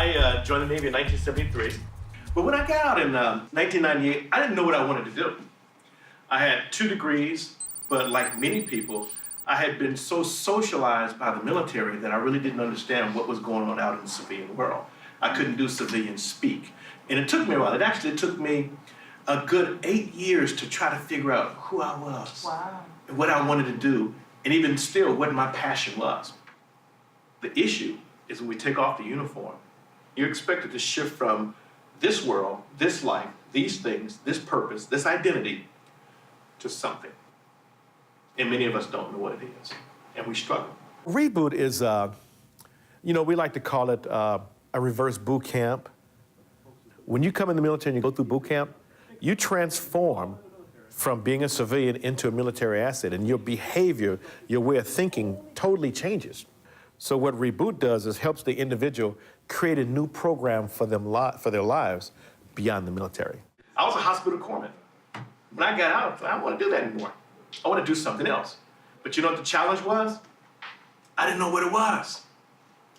I joined the Navy in 1973. But when I got out in 1998, I didn't know what I wanted to do. I had 2 degrees, but like many people, I had been so socialized by the military that I really didn't understand what was going on out in the civilian world. I couldn't do civilian speak. And it took me a while. It actually took me a good 8 years to try to figure out who I was, and what I wanted to do, and even still what my passion was. The issue is when we take off the uniform, you're expected to shift from this world, this life, these things, this purpose, this identity, to something. And many of us don't know what it is, and we struggle. Reboot is, we like to call it a reverse boot camp. When you come in the military and you go through boot camp, you transform from being a civilian into a military asset, and your behavior, your way of thinking totally changes. So what Reboot does is helps the individual create a new program for their lives beyond the military. I was a hospital corpsman. When I got out, I don't want to do that anymore. I want to do something else. But you know what the challenge was? I didn't know what it was.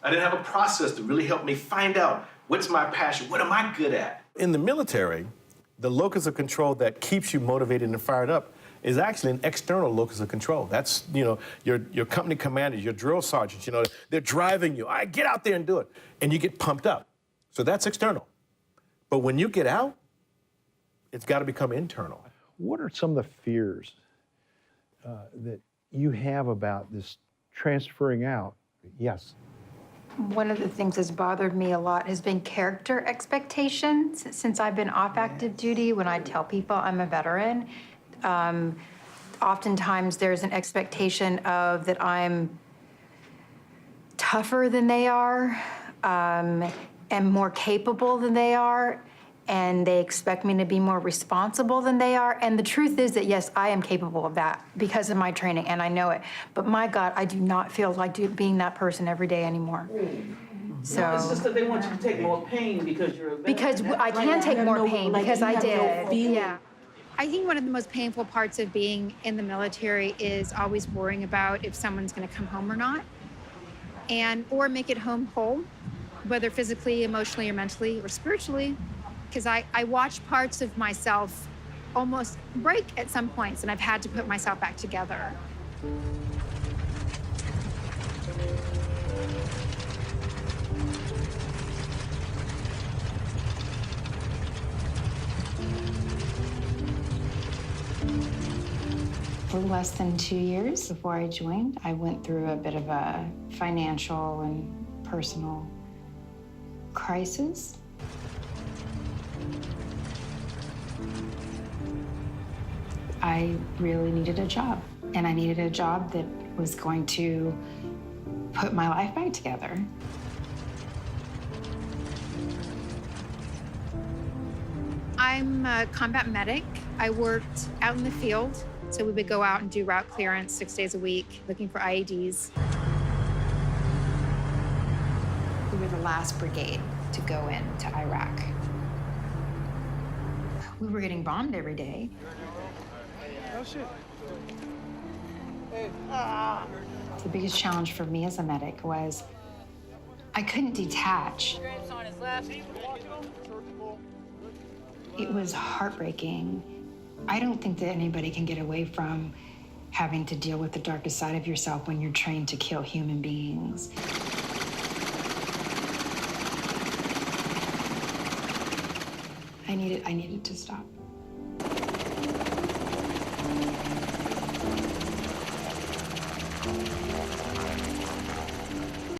I didn't have a process to really help me find out what's my passion, what am I good at? In the military, the locus of control that keeps you motivated and fired up is actually an external locus of control. That's, your company commanders, your drill sergeants, they're driving you. Get out there and do it. And you get pumped up. So that's external. But when you get out, it's got to become internal. What are some of the fears that you have about this transferring out? Yes. One of the things that's bothered me a lot has been character expectations. Since I've been off active duty, when I tell people I'm a veteran, oftentimes there's an expectation of that I'm tougher than they are, and more capable than they are, and they expect me to be more responsible than they are. And the truth is that, yes, I am capable of that because of my training, and I know it. But my God, I do not feel like being that person every day anymore. So no, it's just that they want you to take more pain because you're a veteran. Because I can take more pain because I did. Yeah. I think one of the most painful parts of being in the military is always worrying about if someone's going to come home or not, or make it home whole, whether physically, emotionally, or mentally, or spiritually. Because I watched parts of myself almost break at some points, and I've had to put myself back together. For less than 2 years before I joined, I went through a bit of a financial and personal crisis. I really needed a job, and I needed a job that was going to put my life back together. I'm a combat medic. I worked out in the field, so we would go out and do route clearance 6 days a week, looking for IEDs. We were the last brigade to go into Iraq. We were getting bombed every day. Oh, shit. The biggest challenge for me as a medic was I couldn't detach. It was heartbreaking. I don't think that anybody can get away from having to deal with the darkest side of yourself when you're trained to kill human beings. I needed to stop.